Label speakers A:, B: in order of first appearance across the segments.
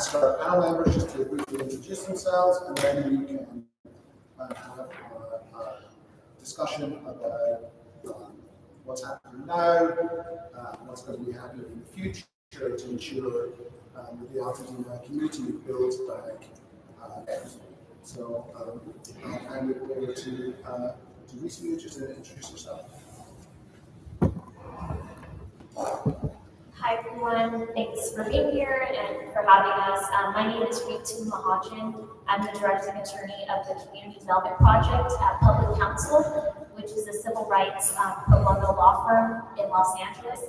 A: ask our panel members just to briefly introduce themselves, and then we can have a discussion about what's happening now, what's going to be happening in the future to ensure that the Altadena community builds back. So I'll hand it over to Lisa. You just introduce yourself.
B: Hi everyone, thanks for being here and for having us. My name is Ritu Mahajan. I'm the Directing Attorney of the Community Development Project at Public Counsel, which is a civil rights pro bono law firm in Los Angeles.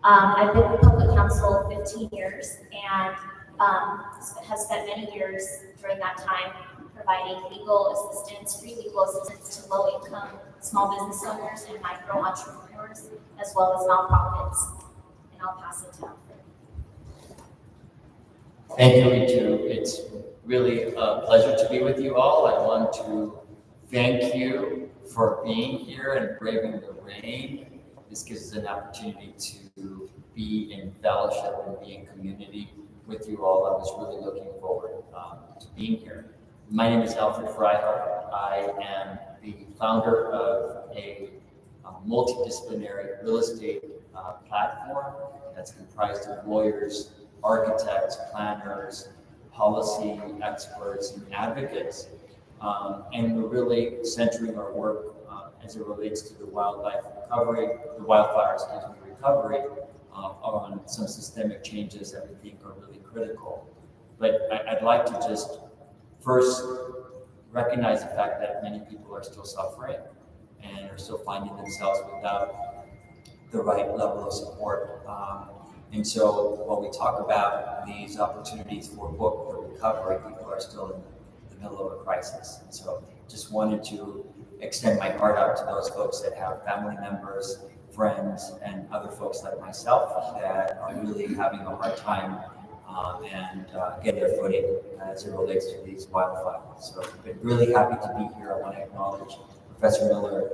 B: I've been with Public Counsel 15 years and have spent many years during that time providing legal assistance, free legal assistance to low-income small business owners and micro entrepreneurs, as well as nonprofits. And I'll pass it to Alfred.
C: Thank you, Ritu. It's really a pleasure to be with you all. I want to thank you for being here and braving the rain. This gives us an opportunity to be in fellowship and be in community with you all. I was really looking forward to being here. My name is Alfred Freihart. I am the founder of a multidisciplinary real estate platform that's comprised of lawyers, architects, planners, policy experts, and advocates. And we're really centering our work as it relates to the wildfire recovery on some systemic changes that we think are really critical. But I'd like to just first recognize the fact that many people are still suffering and are still finding themselves without the right level of support. And so when we talk about these opportunities for quote the recovery, people are still in the middle of a crisis. And so just wanted to extend my heart out to those folks that have family members, friends, and other folks like myself that are really having a hard time and get their footing as it relates to these wildfires. So I've been really happy to be here. I want to acknowledge Professor Miller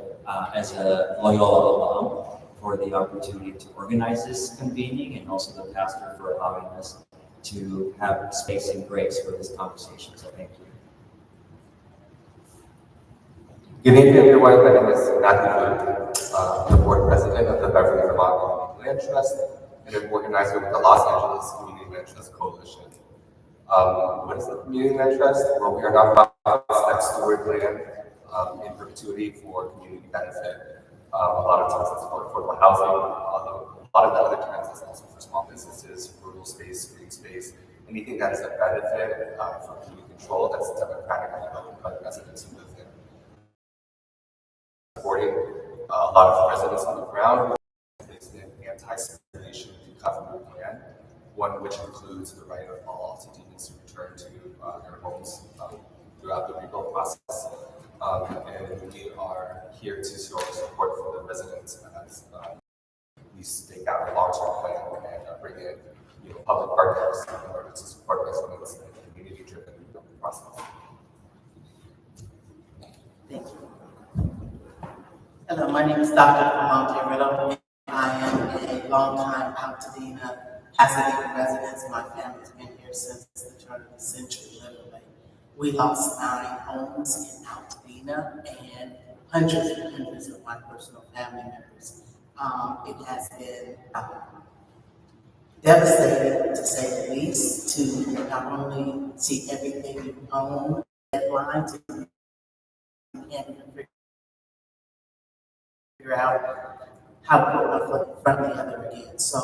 C: as a Loyola alum for the opportunity to organize this convening, and also the pastor for allowing us to have space and grace for this conversation. So thank you.
D: Good evening, everyone. My name is Matthew Luke, the board president of the Beverly, Vermont Community Land Trust, and an organizer with the Los Angeles Community Land Trust Coalition. What is the Community Land Trust? Well, we are nonprofits that steward land in perpetuity for community benefit. A lot of times that's for affordable housing, although a lot of the other times that's also for small businesses, rural space, green space, anything that is a benefit for community control that's democratically owned by the residents who live there. Supporting a lot of residents on the ground with an anti-segregation recovery plan, one which includes the right of all Altadenians to return to their homes throughout the rebuild process. And we are here to show our support for the residents as we stake out a long-term plan and bring in public partners in order to support residents in the community-driven rebuilding process.
E: Thank you. Hello, my name is Dr. Altadena. I am a longtime Altadena, Pasadena resident. My family's been here since the turn of the century, literally. We lost 9 homes in Altadena and hundreds of my personal family members. It has been devastating, to say the least, to not only see everything you own deadline to can't even figure out how to put one foot in front of the other again. So,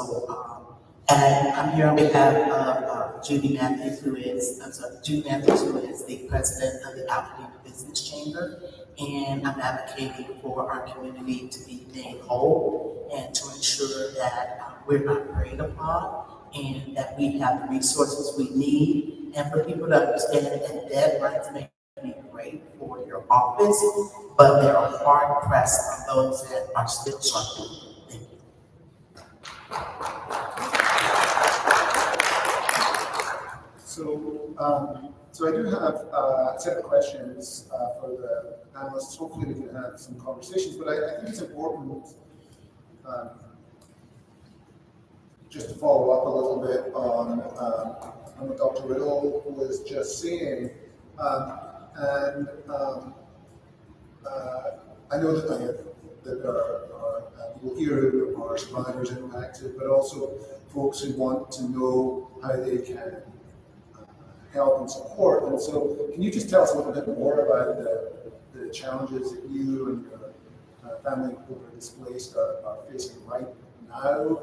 E: and I'm here on behalf of Judy Matthews, who is the president of the Altadena Business Chamber, and I'm advocating for our community to be made whole and to ensure that we're not preyed upon and that we have the resources we need, and for people to understand that deadlines may be great for your office, but they are hard pressed on those that are still struggling. Thank you.
A: So I do have a set of questions for the panelists. Hopefully we can have some conversations, but I think it's important just to follow up a little bit on and what Dr. Riddle was just saying. And I know that there are people here who are survivors impacted, but also folks who want to know how they can help and support. And so, can you just tell us a little bit more about the challenges that you and your family who are displaced are facing right now,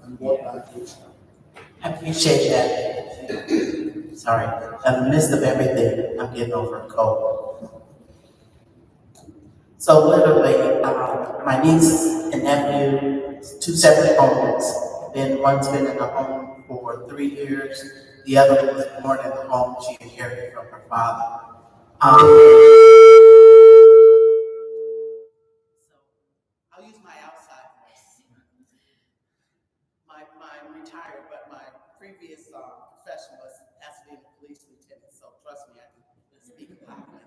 A: and what that looks like?
E: I appreciate that. Sorry, in the midst of everything, I'm getting over a cold. So literally, my niece and nephew, two separate homes. One's been in the home for 3 years. The other one was born in the home she inherited from her father. So I'll use my outside voice. I'm retired, but my previous profession was Altadena police lieutenant. So trust me, I can speak loudly.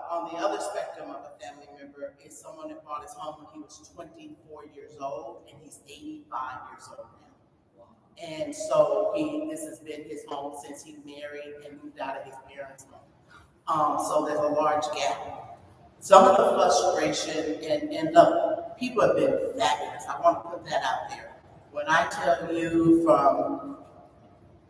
E: On the other spectrum of a family member is someone that bought his home when he was 24 years old, and he's 85 years old now. And so this has been his home since he married and moved out of his parents' home. So there's a large gap. Some of the frustration, and look, people have been fabulous. I want to put that out there. When I tell you from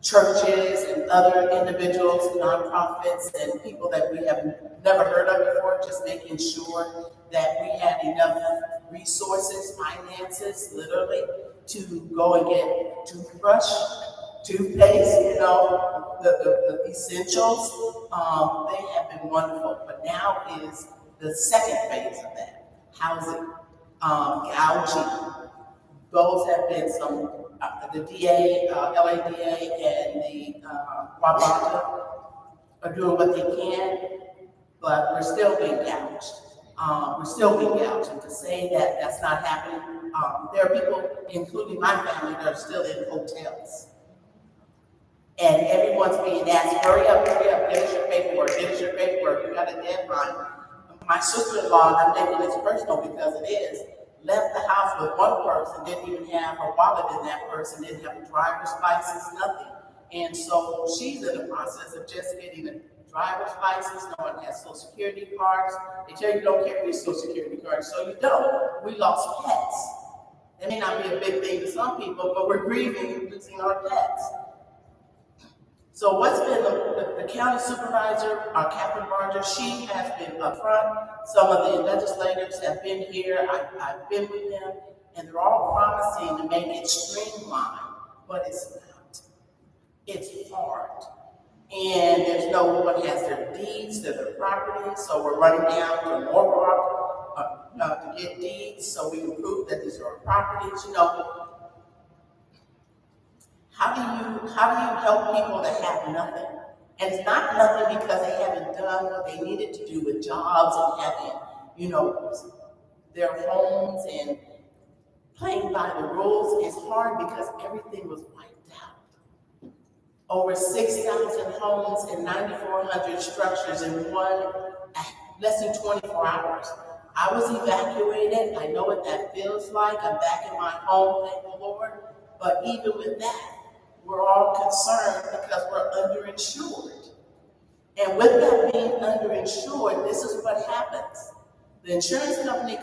E: churches and other individuals, nonprofits, and people that we have never heard of before, just making sure that we had enough resources, finances, literally, to go and get toothbrush, toothpaste, the essentials. They have been wonderful. But now is the second phase of that, housing, gouging. Those have been some, the DA, LADA, and the Wabata are doing what they can, but we're still being gouged. And to say that that's not happening, there are people, including my family, that are still in hotels. And everyone's being asked, hurry up, get us your paperwork, you got a deadline. My sister-in-law, and I'm making this personal because it is, left the house with one purse and didn't even have her wallet in that purse and didn't have a driver's license, nothing. And so she's in the process of just getting a driver's license. No one has social security cards. They tell you don't carry your social security card, so you don't. We lost pets. It may not be a big thing to some people, but we're grieving losing our pets. So what's been the county supervisor, Captain Barger, she has been up front. Some of the legislators have been here. I've been with them, and they're all promising to make it streamlined, but it's not. It's hard. And there's no one has their deeds to their property, so we're running down to Norwalk to get deeds so we can prove that these are our properties. How do you help people that have nothing? And it's not nothing because they haven't done what they needed to do with jobs and having, their homes and playing by the rules. It's hard because everything was wiped out. Over 6,000 homes and 9,400 structures in less than 24 hours. I was evacuated. I know what that feels like. I'm back in my home, thank the Lord. But even with that, we're all concerned because we're underinsured. And with that being underinsured, this is what happens. The insurance company,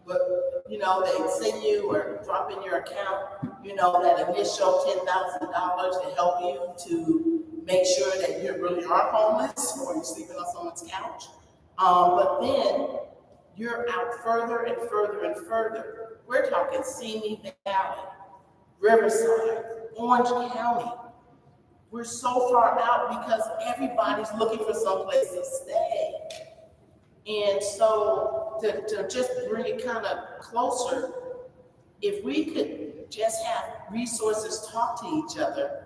E: they send you or drop in your account, that initial $10,000 to help you to make sure that you really are homeless or you're sleeping on someone's couch. But then you're out further and further and further. We're talking Simi Valley, Riverside, Orange County. We're so far out because everybody's looking for someplace to stay. And so to just bring it kind of closer, if we could just have resources talk to each other,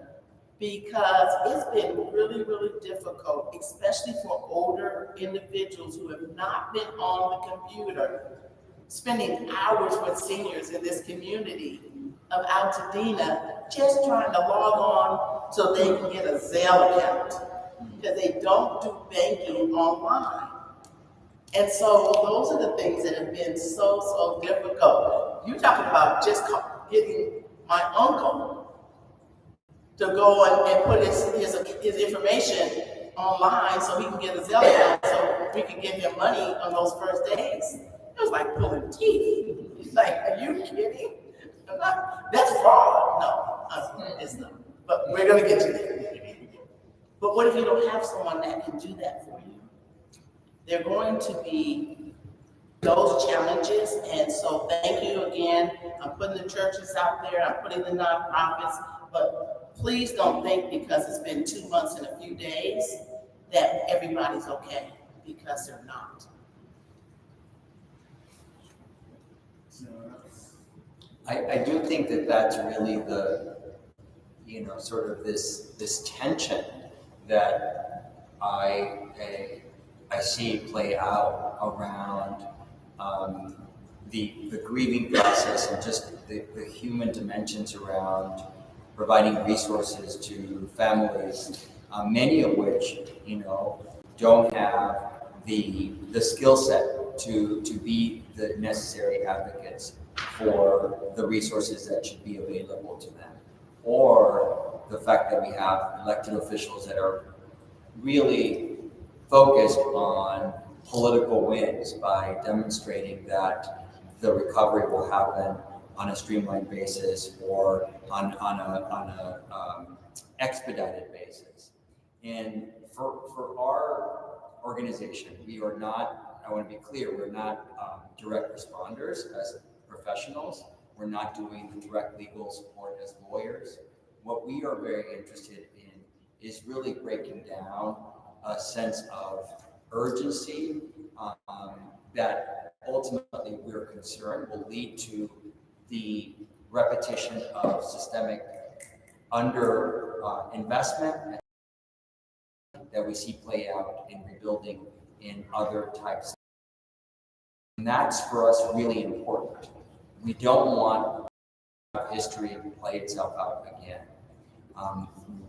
E: because it's been really, really difficult, especially for older individuals who have not been on the computer, spending hours with seniors in this community of Altadena, just trying to log on so they can get a Zelle account, because they don't do banking online. And so those are the things that have been so difficult. You're talking about just getting my uncle to go and put his information online so he can get a Zelle account so we can give him money on those first days. It was like pulling teeth. It's like, are you kidding? That's fraud. No, it's not. But we're gonna get to that. But what if you don't have someone that can do that for you? There are going to be those challenges, and so thank you again. I'm putting the churches out there, I'm putting the nonprofits, but please don't think because it's been 2 months and a few days that everybody's okay, because they're not.
C: I do think that that's really the, sort of this tension that I see play out around the grieving process and just the human dimensions around providing resources to families, many of which, don't have the skill set to be the necessary advocates for the resources that should be available to them, or the fact that we have elected officials that are really focused on political wins by demonstrating that the recovery will happen on a streamlined basis or on a expedited basis. And for our organization, we are not, I want to be clear, we're not direct responders as professionals. We're not doing the direct legal support as lawyers. What we are very interested in is really breaking down a sense of urgency that ultimately we're concerned will lead to the repetition of systemic under investment that we see play out in rebuilding in other types. And that's for us really important. We don't want history to play itself out again.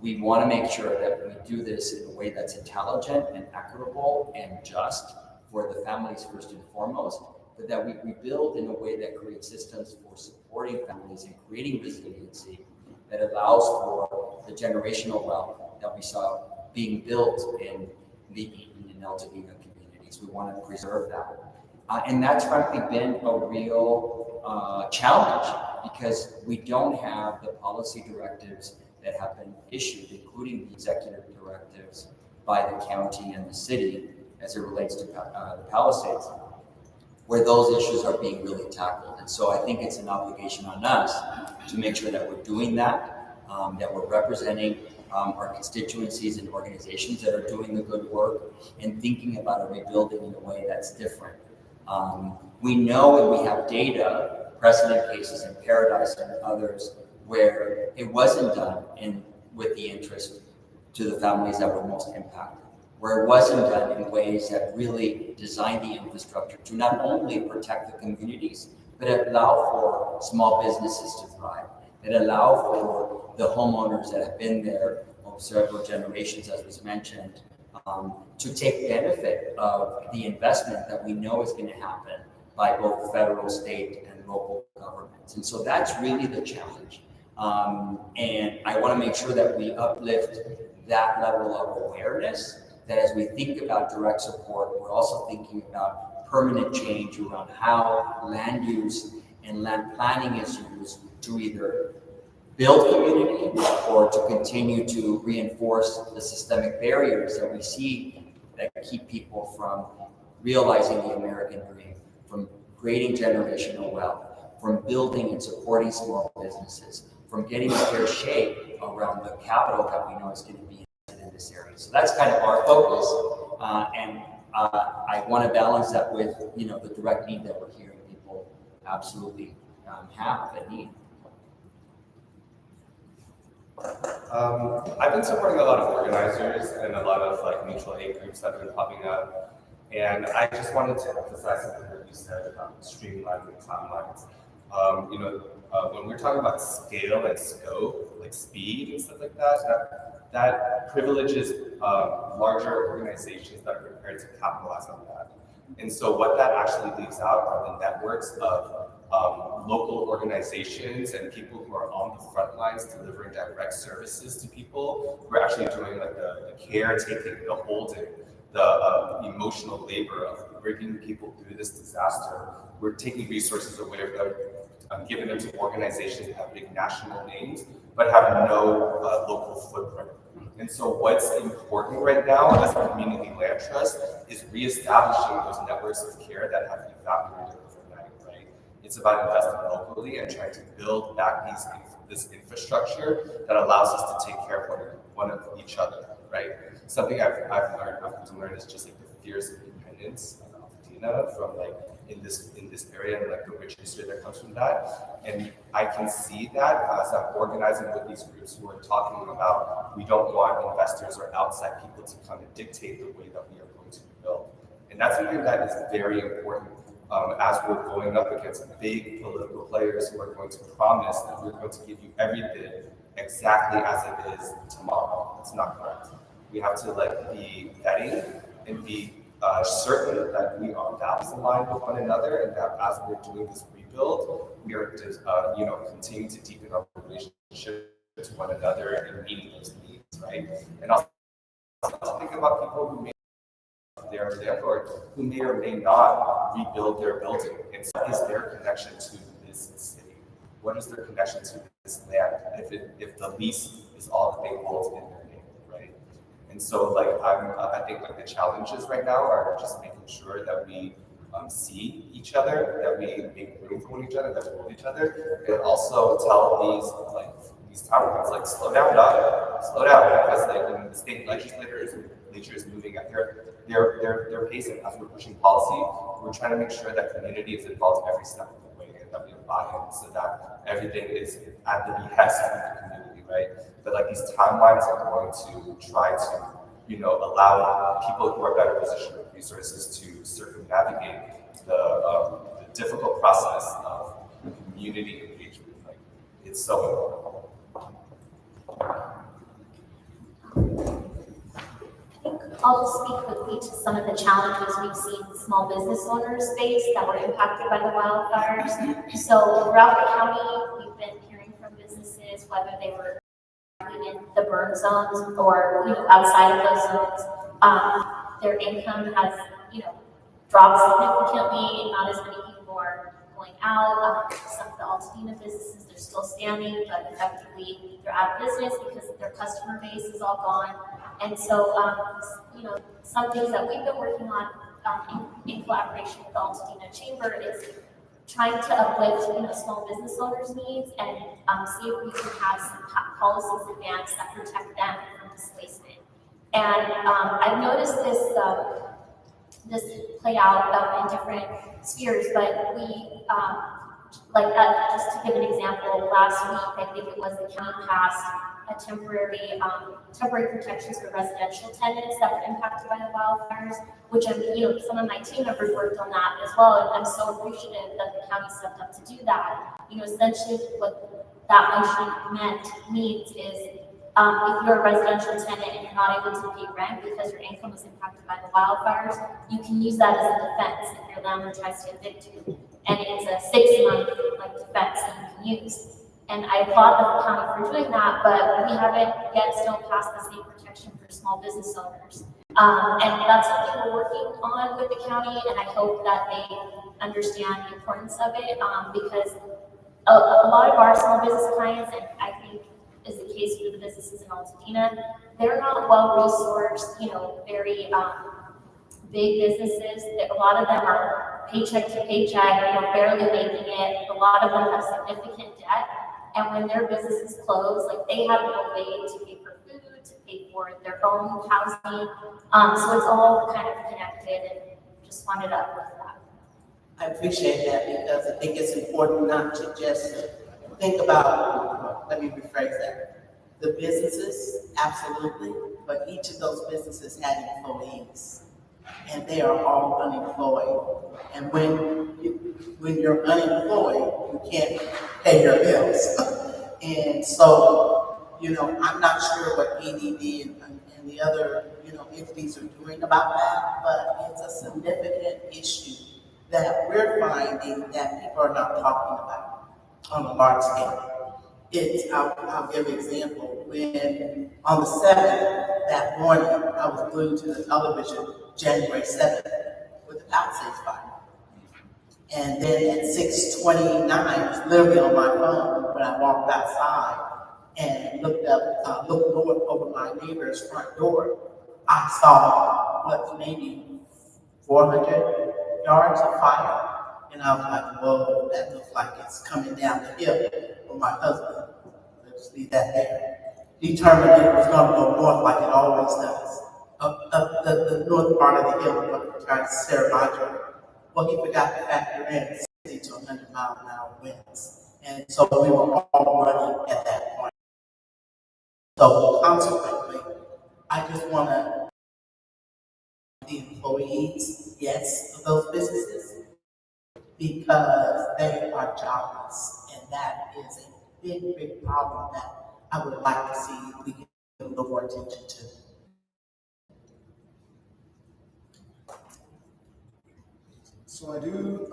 C: We want to make sure that we do this in a way that's intelligent and equitable and just for the families first and foremost, but that we rebuild in a way that creates systems for supporting families and creating resiliency that allows for the generational wealth that we saw being built in the Eaton and Altadena communities. We want to preserve that. And that's frankly been a real challenge because we don't have the policy directives that have been issued, including the executive directives by the county and the city as it relates to the Palisades, where those issues are being really tackled. And so I think it's an obligation on us to make sure that we're doing that, that we're representing our constituencies and organizations that are doing the good work and thinking about a rebuilding in a way that's different. We know and we have data, precedent cases in Paradise and others, where it wasn't done with the interest to the families that were most impacted, where it wasn't done in ways that really designed the infrastructure to not only protect the communities, but allow for small businesses to thrive, that allow for the homeowners that have been there over several generations, as was mentioned, to take benefit of the investment that we know is going to happen by both federal, state, and local governments. And so that's really the challenge. And I want to make sure that we uplift that level of awareness, that as we think about direct support, we're also thinking about permanent change around how land use and land planning is used to either build community or to continue to reinforce the systemic barriers that we see that keep people from realizing the American dream, from creating generational wealth, from building and supporting small businesses, from getting a fair shake around the capital that we know is going to be in this area. So that's kind of our focus, and I want to balance that with the direct need that we're hearing people absolutely have and need.
D: I've been supporting a lot of organizers and a lot of mutual aid groups that have been popping up, and I just wanted to emphasize something that you said about streamlining timelines. When we're talking about scale and scope, like speed and stuff like that privileges larger organizations that are prepared to capitalize on that. And so what that actually leaves out are the networks of local organizations and people who are on the front lines delivering direct services to people. We're actually doing like the caretaking, the holding, the emotional labor of bringing people through this disaster. We're taking resources away from giving them to organizations that have big national names, but have no local footprint. And so what's important right now as a community land trust is reestablishing those networks of care that have evaporated overnight, right? It's about investing locally and trying to build back this infrastructure that allows us to take care of one of each other, right? Something I've come to learn is just like the fierce independence of Altadena from like in this area and like the rich history that comes from that. And I can see that as I'm organizing with these groups who are talking about we don't want investors or outside people to come and dictate the way that we are going to build. And that's something that is very important as we're going up against big political players who are going to promise that we're going to give you everything exactly as it is tomorrow. That's not correct. We have to like be vetting and be certain that we are values aligned with one another, and that as we're doing this rebuild, we are just continuing to deepen our relationship to one another and meeting those needs, right? And also think about people who may their landlord who may or may not rebuild their building. And so what is their connection to this city? What is their connection to this land if the lease is all that they hold in their name, right? And so like I think like the challenges right now are just making sure that we see each other, that we make room for each other, that we hold each other, and also tell these townhomes like slow down, because like when the state legislature is moving at their pacing as we're pushing policy. We're trying to make sure that community is involved every step of the way and that we have buy-in so that everything is at the behest of the community, right? But like these timelines are going to try to, allow people who are better positioned with resources to circumnavigate the difficult process of community engagement. Like it's so important.
B: I'll just speak quickly to some of the challenges we've seen small business owners face that were impacted by the wildfires. So throughout the county, we've been hearing from businesses, whether they were in the burn zones or outside of those zones, their income has dropped significantly. Not as many people are going out. Some of the Altadena businesses, they're still standing, but effectively they're out of business because their customer base is all gone. And so, some things that we've been working on in collaboration with the Altadena Chamber is trying to uplift, small business owners' needs and see if we can have some policies advanced that protect them from displacement. And I've noticed this play out in different spheres, but we just to give an example, last week I think it was the county passed a temporary protections for residential tenants that were impacted by the wildfires, which some of my team members worked on that as well, and I'm so appreciative that the county stepped up to do that. Essentially what that motion means is if you're a residential tenant and you're not able to pay rent because your income was impacted by the wildfires, you can use that as a defense if your landlord tries to evict you, and it's a 6-month defense that you can use. And I applaud the county for doing that, but we haven't yet still passed the same protection for small business owners. And that's something we're working on with the county, and I hope that they understand the importance of it, because a lot of our small business clients, and I think is the case for the businesses in Altadena, they're not well-resourced, very big businesses. A lot of them are paycheck to paycheck, barely making it. A lot of them have significant debt. And when their businesses close, they have no way to pay for food, to pay for their own housing. So it's all kind of connected, and just wanted to uplift that.
E: I appreciate that because I think it's important not to just think about, let me rephrase that. The businesses, absolutely, but each of those businesses had employees, and they are all unemployed. And when you're unemployed, you can't pay your bills. And so, I'm not sure what ADD and the other, entities are doing about that, but it's a significant issue that we're finding that people are not talking about on a large scale. I'll give an example. When on the 7th that morning, I was glued to the television January 7th with the Palisades fire. And then at 6:29, I was literally on my phone when I walked outside and looked over my neighbor's front door. I saw maybe 400 yards of fire. And I was like, whoa, that looks like it's coming down the hill. For my husband, let's leave that there. Determined it was going to go north like it always does. Up the north part of the hill, towards Sarah Madre. Well, he forgot to factor in 60 to 100 mile an hour winds. And so we were all running at that point. So consequently, I just want to the employees, yes, of those businesses, because they are jobless. And that is a big, big problem that I would like to see we give a little more attention to.
A: So I do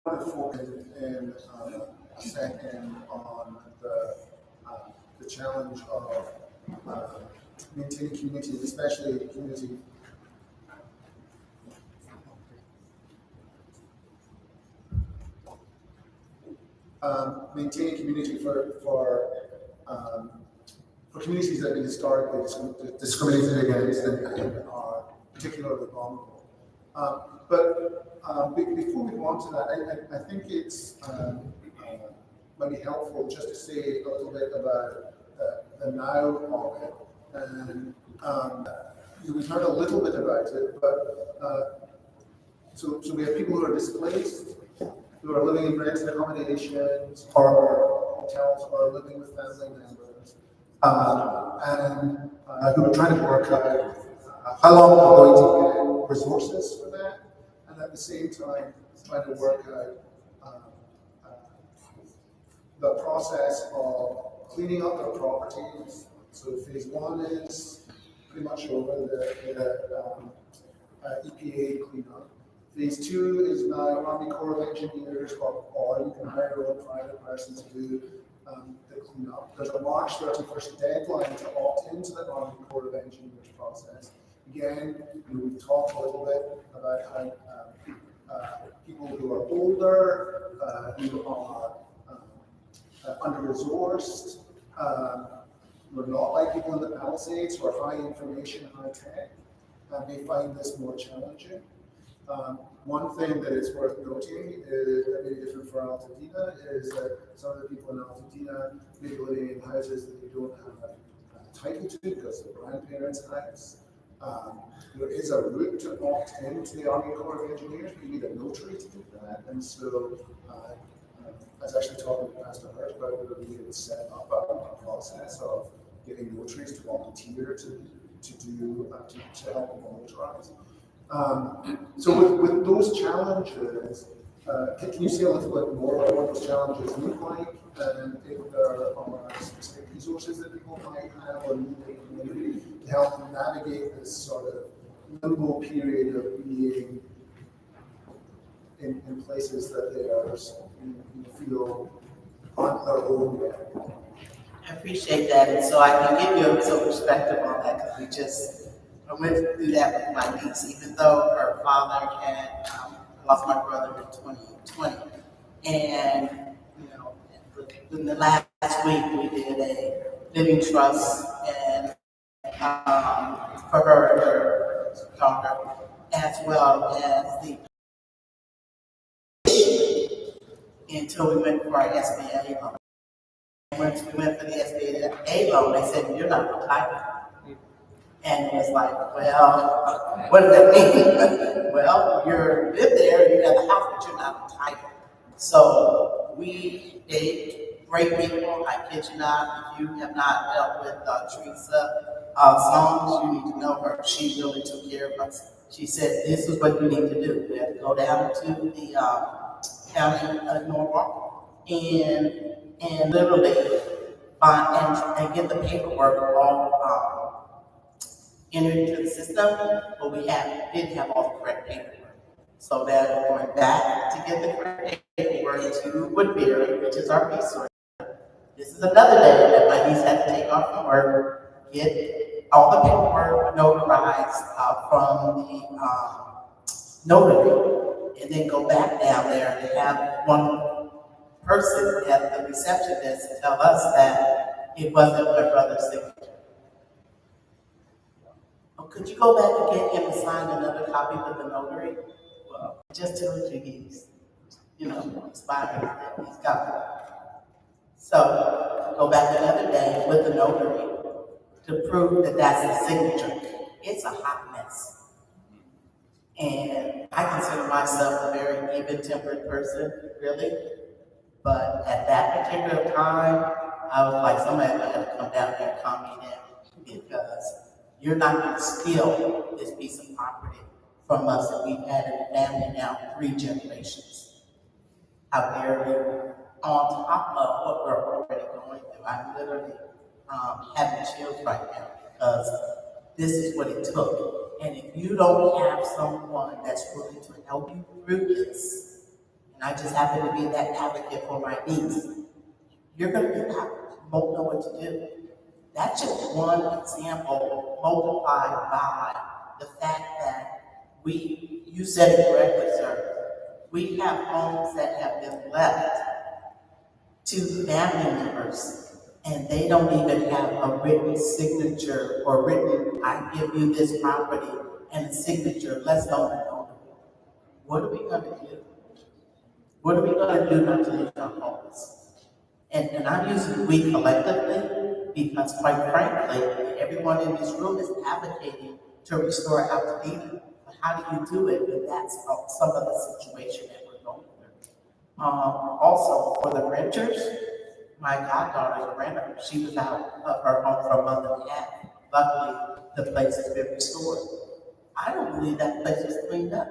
A: want to focus in a second on the challenge of maintaining community, especially community. Maintaining community for communities that have been historically discriminated against and are particularly vulnerable. But before we go on to that, I think it's might be helpful just to say a little bit about the now of it. And we've heard a little bit about it, but so we have people who are displaced, who are living in rented accommodations or hotels, or living with family members, and who are trying to work out how long they're going to get resources for that, and at the same time trying to work out the process of cleaning up their properties. So phase 1 is pretty much over, the EPA cleanup. Phase 2 is now Army Corps of Engineers, or you can hire your own private person to do the cleanup. There's a March 31st deadline to opt into the Army Corps of Engineers process. Again, we've talked a little bit about how people who are older, who are under-resourced, who are not like people in the Palisades, who are high information, high tech, may find this more challenging. One thing that is worth noting is that maybe different for Altadena is that some of the people in Altadena may be living in houses that they don't have title to because their grandparents' house. There is a route to opt into the Army Corps of Engineers, but you need a notary to do that. And so I was actually talking to Pastor Hurt about whether we could set up a process of getting notaries to volunteer to help people notarize. So with those challenges, can you say a little bit more about what those challenges look like, and if there are specific resources that people might have or need in the community to help them navigate this sort of limbo period of being in places that they are feel aren't their own yet?
E: I appreciate that, and so I can give you some perspective on that because I went through that with my niece, even though her father had lost my brother in 2020, and in the last week we did a living trust and for her and her daughter, as well as the until we went for our SBA loan. Once we went for the SBA loan, they said, "You're not entitled." And it was like, well, what does that mean? Well, you live there, you have a house, but you're not entitled. So we date great people. I kid you not. If you have not dealt with Teresa Songs, you need to know her. She really took care of us. She said, "This is what you need to do. You have to go down to the county of Norwalk and literally find and get the paperwork all entered into the system, but we didn't have all the correct paperwork. So then going back to get the correct paperwork to Woodbury, which is our resource. This is another day that my niece had to take off from work, get all the paperwork notarized from the notary, and then go back down there and have one person at the receptionist tell us that it wasn't my brother's signature. Oh, could you go back and get him to sign another copy with the notary? Well, just tell him he's, expired, that he's got it. So, go back another day with the notary to prove that that's his signature. It's a hot mess. And I consider myself a very even-tempered person, really. But at that particular time, I was like, somebody had to come down here and calm me down, because you're not going to steal this piece of property from us that we've had in the family now 3 generations. How dare you? On top of what we're already going through, I'm literally having chills right now, because this is what it took. And if you don't have someone that's willing to help you through this, and I just happen to be that advocate for my niece, you're going to be out. You won't know what to do. That's just one example multiplied by the fact that you said it correctly, sir. We have homes that have been left to family members, and they don't even have a written signature or written, I give you this property, and a signature, let's go and own it. What are we going to do? What are we going to do not to lose our homes? And I'm using we collectively because, quite frankly, everyone in this room is advocating to restore Altadena. But how do you do it when that's some of the situation that we're going through? Also, for the renters, my goddaughter's a renter. She was out of her home for a month and a half. Luckily, the place has been restored. I don't believe that place was cleaned up.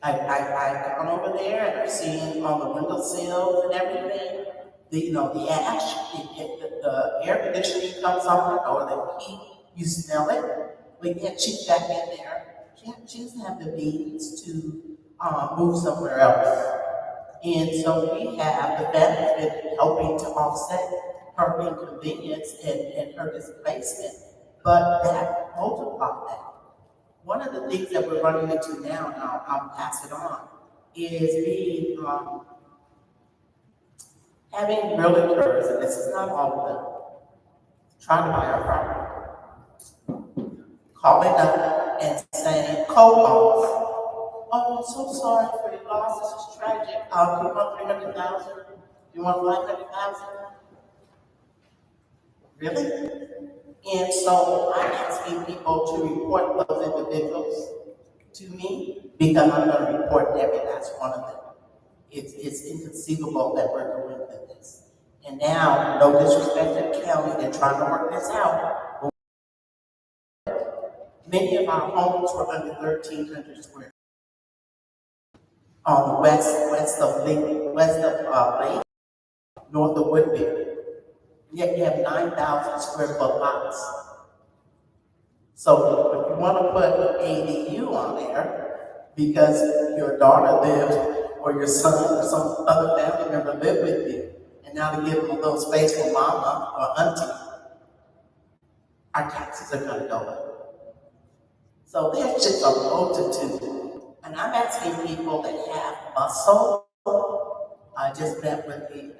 E: I've gone over there and I've seen on the windowsills and everything, the ash, the air conditioning comes on, or the heat, you smell it. But yet she's back in there. She doesn't have the means to move somewhere else. And so we have, the family's been helping to offset her inconvenience and her displacement, but that multiplied that. One of the things that we're running into now, and I'll pass it on, is being, having realtors, and this is not all of them, trying to buy our property, calling up and saying, co-owners, oh, I'm so sorry for your loss, this is tragic. Do you want 300,000? Do you want 500,000? Really? And so I'm asking people to report those individuals to me, because I'm going to report every last one of them. It's inconceivable that we're going through this. And now, no disrespect to the county, they're trying to work this out. Many of our homes were under 1,300 square feet on the west of Lake, north of Woodbury. Yet you have 9,000 square foot lots. So if you want to put an ADU on there because your daughter lived, or your son or some other family member lived with you, and now to give them a little space for mama or auntie, our taxes are going to go up. So there's just a multitude. And I'm asking people that have muscle. I just met with the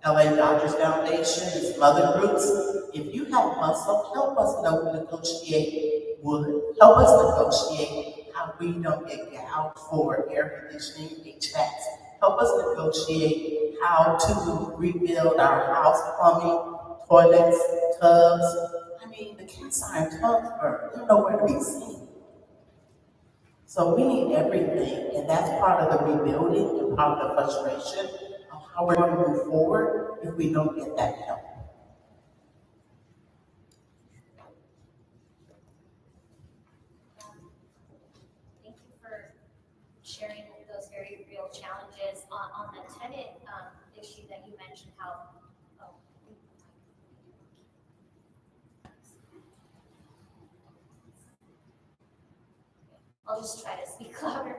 E: LA Dodgers Foundation and some other groups. If you have muscle, help us negotiate wood. Help us negotiate how we don't get gouged for air conditioning, HVAC. Help us negotiate how to rebuild our house plumbing, toilets, tubs. I mean, the cast iron tubs they're nowhere to be seen. So we need everything, and that's part of the rebuilding and part of the frustration of how we're going to move forward if we don't get that help.
B: Thank you for sharing those very real challenges on the tenant issue that you mentioned. How I'll just try to speak louder.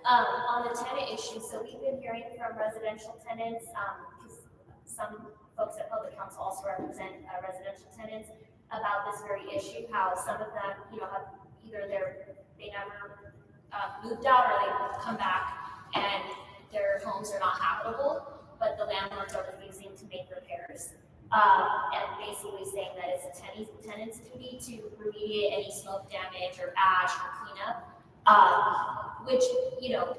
B: On the tenant issue, so we've been hearing from residential tenants, because some folks at Public Council also represent residential tenants about this very issue, how some of them, have either they never moved out or they come back and their homes are not habitable, but the landlords are refusing to make repairs. And basically saying that it's a tenant's duty to remediate any smoke damage or ash or cleanup. Which,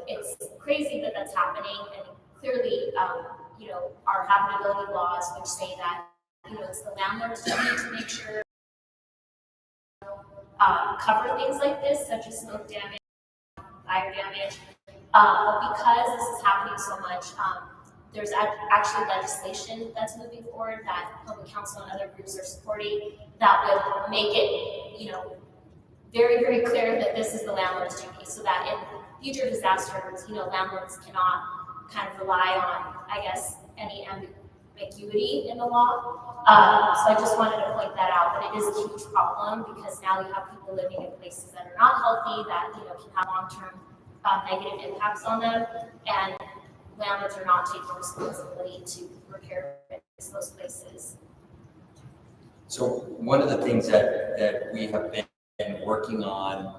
B: it's crazy that that's happening, and clearly, our habitability laws, which say that, it's the landlord's duty to make sure cover things like this, such as smoke damage, fire damage. But because this is happening so much, there's actually legislation that's moving forward that Public Council and other groups are supporting that would make it, very, very clear that this is the landlord's duty, so that in future disasters, landlords cannot kind of rely on, I guess, any ambiguity in the law. So I just wanted to point that out, that it is a huge problem because now you have people living in places that are not healthy, that can have long-term negative impacts on them, and landlords are not taking responsibility to repair those places.
C: So one of the things that we have been working on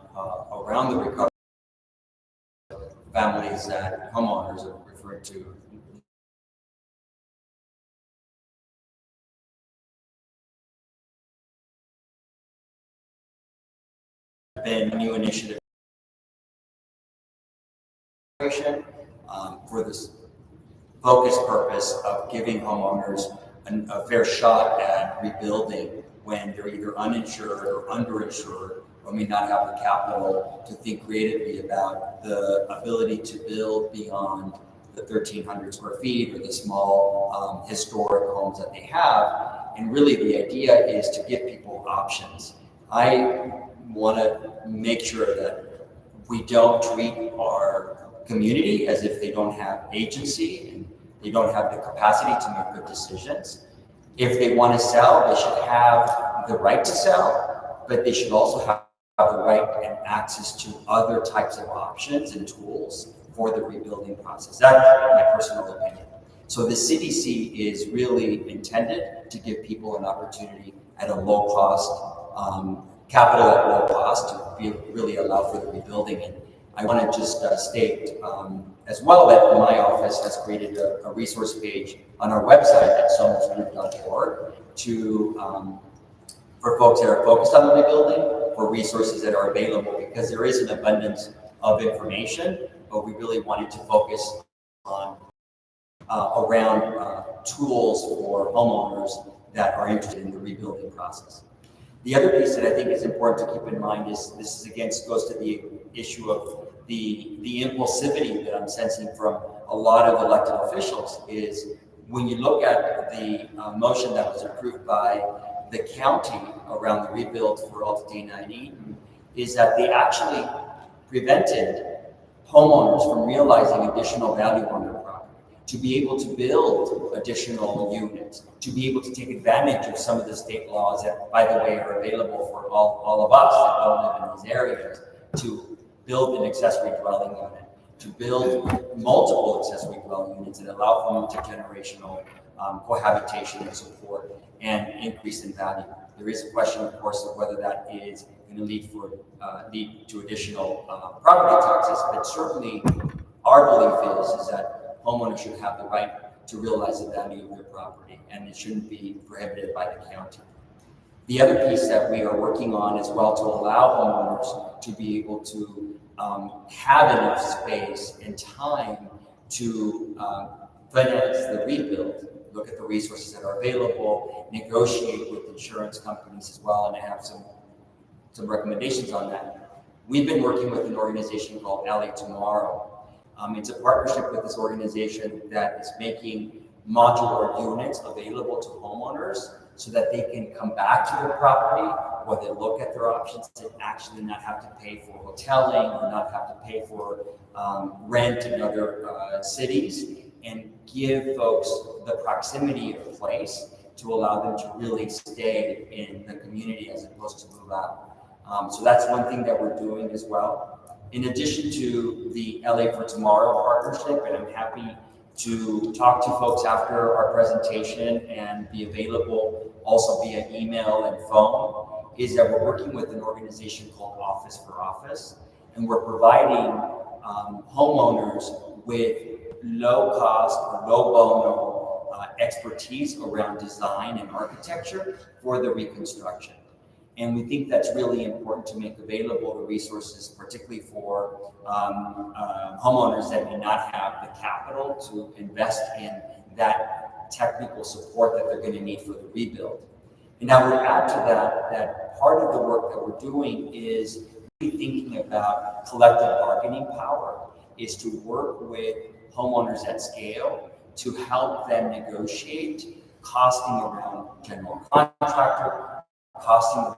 C: around the recovery families that homeowners are referred to. Been a new initiative for this focused purpose of giving homeowners a fair shot at rebuilding when they're either uninsured or underinsured, or may not have the capital to think creatively about the ability to build beyond the 1,300 square feet or the small historic homes that they have. And really the idea is to give people options. I want to make sure that we don't treat our community as if they don't have agency and they don't have the capacity to make good decisions. If they want to sell, they should have the right to sell, but they should also have the right and access to other types of options and tools for the rebuilding process. That's my personal opinion. So the CDC is really intended to give people an opportunity at a low cost, capital at low cost, to really allow for the rebuilding. And I want to just state as well that my office has created a resource page on our website at somosgroup.org to for folks that are focused on the rebuilding, for resources that are available, because there is an abundance of information, but we really wanted to focus on around tools for homeowners that are interested in the rebuilding process. The other piece that I think is important to keep in mind is this goes to the issue of the impulsivity that I'm sensing from a lot of elected officials. Is when you look at the motion that was approved by the county around the rebuild for Altadena and Eden, is that they actually prevented homeowners from realizing additional value on their property, to be able to build additional units, to be able to take advantage of some of the state laws that, by the way, are available for all of us that don't live in these areas, to build an accessory dwelling unit, to build multiple accessory dwelling units and allow for multi-generational cohabitation and support and increase in value. There is a question, of course, of whether that is going to lead to additional property taxes, but certainly our belief is that homeowners should have the right to realize the value of their property, and it shouldn't be prohibited by the county. The other piece that we are working on as well to allow homeowners to be able to have enough space and time to finance the rebuild, look at the resources that are available, negotiate with insurance companies as well, and I have some recommendations on that. We've been working with an organization called LA Tomorrow. It's a partnership with this organization that is making modular units available to homeowners so that they can come back to their property, or they look at their options and actually not have to pay for hoteling or not have to pay for rent in other cities, and give folks the proximity of place to allow them to really stay in the community as opposed to move out. So that's one thing that we're doing as well. In addition to the LA for Tomorrow partnership, and I'm happy to talk to folks after our presentation and be available also via email and phone, is that we're working with an organization called Office for Office, and we're providing homeowners with low cost or low bono expertise around design and architecture for the reconstruction. And we think that's really important to make available the resources, particularly for homeowners that may not have the capital to invest in that technical support that they're going to need for the rebuild. And I would add to that, that part of the work that we're doing is really thinking about collective bargaining power, is to work with homeowners at scale to help them negotiate costing around general contractor, costing